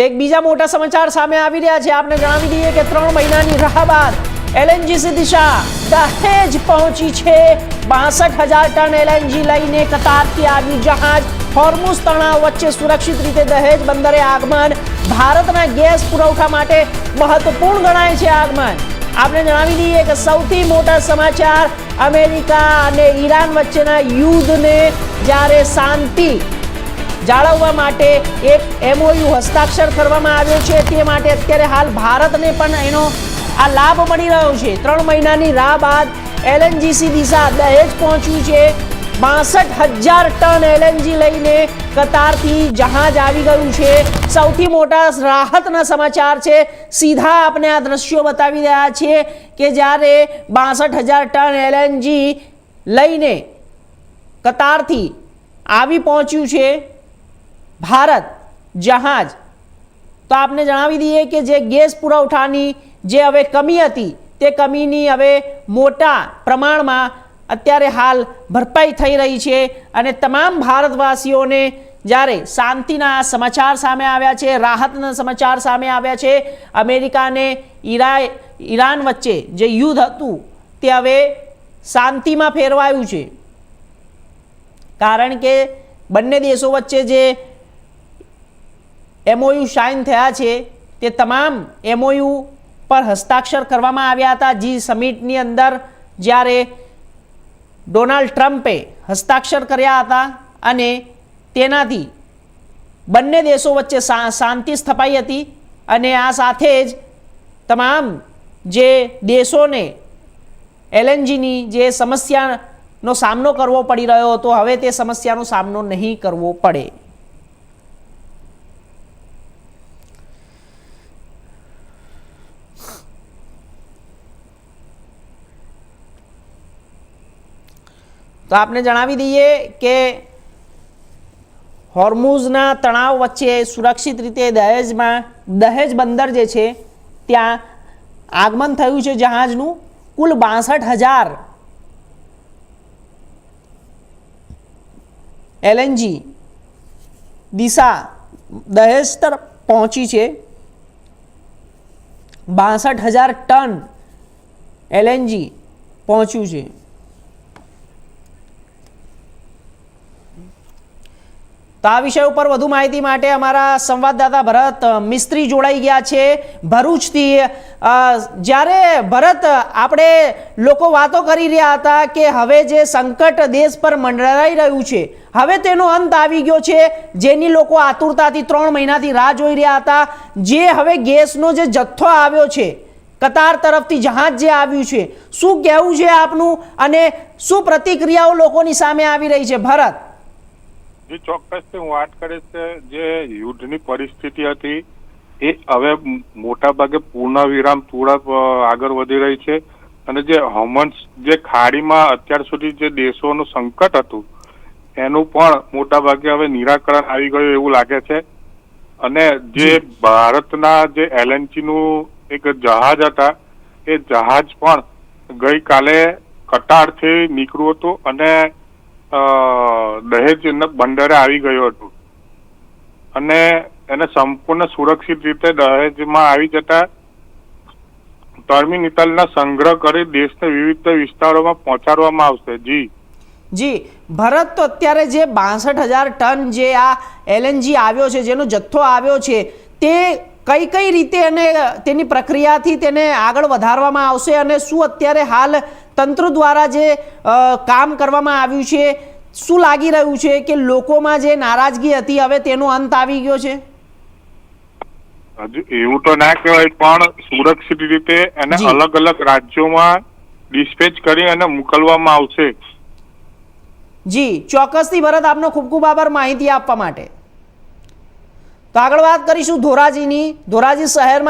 તો એક બીજા મોટા સમાચાર સામે આવી રહ્યા છે। આપણે જણાવી દઈએ કે 3 મહિનાની રાહ બાદ એલએનજી દિશા દહેજ પહોંચી છે। 62,000 ટન એલએનજી લઈને કતારથી આવ્યું જહાજ। હોર્મુઝ તણાવ વચ્ચે સુરક્ષિત રીતે દહેજ બંદરે આગમન ભારતના ગેસ પુરવઠા માટે મહત્વપૂર્ણ ગણાય છે આગમન। આપણે જણાવી દઈએ કે સૌથી મોટા સમાચાર અમેરિકા અને ઈરાન વચ્ચેના યુદ્ધને જ્યારે શાંતિ જાળવવા માટે એક એમઓયુ હસ્તાક્ષર કરવામાં આવ્યો છે, તે માટે અત્યારે હાલ ભારતને પણ એનો આ લાભ મળી રહ્યો છે। 3 મહિનાની રાહ બાદ એલએનજીસી દિશા દહેજ પહોંચ્યું છે। 62,000 ટન એલએનજી લઈને કતારથી જહાજ આવી ગયું છે। સૌથી મોટા રાહતના સમાચાર છે। સીધા આપણે આ દ્રશ્યો બતાવી રહ્યા છીએ કે જ્યારે 62,000 ટન એલએનજી લઈને કતારથી આવી પહોંચ્યું છે ભારત જહાજ। તો આપને જણાવી દઈએ કે જે ગેસ પુરવઠાની જે હવે કમી હતી તે કમીની હવે મોટા પ્રમાણમાં અત્યારે હાલ ભરપાઈ થઈ રહી છે અને તમામ ભારતવાસીઓને જ્યારે શાંતિના સમાચાર સામે આવ્યા છે, રાહતના સમાચાર સામે આવ્યા છે। અમેરિકા અને ઈરાન વચ્ચે જે યુદ્ધ હતું તે હવે શાંતિમાં ફેરવાયું છે, કારણ કે બંને દેશો વચ્ચે જે એમઓયુ સાઇન થયા છે તે તમામ એમઓયુ પર હસ્તાક્ષર કરવામાં આવ્યા હતા। જી સમિટની અંદર જ્યારે ડોનાલ્ડ ટ્રમ્પે હસ્તાક્ષર કર્યા હતા અને તેનાથી બંને દેશો વચ્ચે શાંતિ સ્થપાઈ હતી અને આ સાથે જ તમામ જે દેશોને એલએનજીની જે સમસ્યાનો સામનો કરવો પડી રહ્યો હતો, હવે તે સમસ્યાનો સામનો નહીં કરવો પડે। તો આપને જણાવી દઈએ કે હોર્મુઝના તણાવ વચ્ચે સુરક્ષિત રીતે દહેજ બંદર જે છે ત્યાં આગમન થયું છે જહાજનું। કુલ 62,000 એલએનજી દિશા દહેજ તરફ પહોંચી છે। 62,000 ટન એલએનજી પહોંચ્યું છે। તો આ વિષય ઉપર વધુ માહિતી માટે અમારા સંવાદદાતા ભરત મિસ્ત્રી જોડાઈ ગયા છે ભરૂચથી। જ્યારે ભરત, આપણે લોકો વાતો કરી રહ્યા હતા કે હવે જે સંકટ દેશ પર મંડરાઈ રહ્યું છે, હવે તેનો અંત આવી ગયો છે, જેની લોકો આતુરતાથી 3 મહિનાથી રાહ જોઈ રહ્યા હતા। જે હવે ગેસનો જે જથ્થો આવ્યો છે કતાર તરફથી, જહાજ જે આવ્યું છે, શું કહેવું છે આપનું અને શું પ્રતિક્રિયાઓ લોકોની સામે આવી રહી છે ભરત? ચોક્કસથી હું વાત કરીશ કે જે યુદ્ધની પરિસ્થિતિ હતી એ હવે મોટા ભાગે પૂર્ણ વિરામ થોડા આગળ વધી રહી છે અને જે હોર્મુઝ જે ખાડીમાં અત્યાર સુધી જે દેશોનું સંકટ હતું એનું પણ મોટા ભાગે હવે નિરાકરણ આવી ગયું એવું લાગે છે। અને જે ભારતના જે એલએનજી નું એક જહાજ હતા એ જહાજ પણ ગઈકાલે કતારથી નીકળ્યું હતું અને દહેજ બંદરે આવી ગયું હતું અને એને સંપૂર્ણ સુરક્ષિત રીતે દહેજમાં આવી જતા ટર્મિનલના સંગ્રહ કરી દેશના વિવિધ વિસ્તારોમાં પહોંચાડવામાં આવશે। જી ભરત, તો અત્યારે જે 62,000 ટન જે આ એલએનજી આવ્યો છે, જેનો જથ્થો આવ્યો છે, તે કઈ રીતે અને તેની પ્રક્રિયાથી તેને આગળ વધારવામાં આવશે અને શું અત્યારે હાલ તંત્ર દ્વારા જે કામ કરવામાં આવ્યું છે, શું લાગી રહ્યું છે કે લોકોમાં જે નારાજગી હતી હવે તેનો અંત આવી ગયો છે? હજુ એવું તો ના કહેવાય, પણ સુરક્ષિત રીતે એને અલગ અલગ રાજ્યોમાં ડિસ્પેચ કરી અને મોકલવામાં આવશે। જી ચોક્કસથી ભરત, આપનો ખૂબ ખૂબ આભાર માહિતી આપવા માટે। તો આગળ વાત કરીશું ધોરાજીની। ધોરાજી શહેરમાં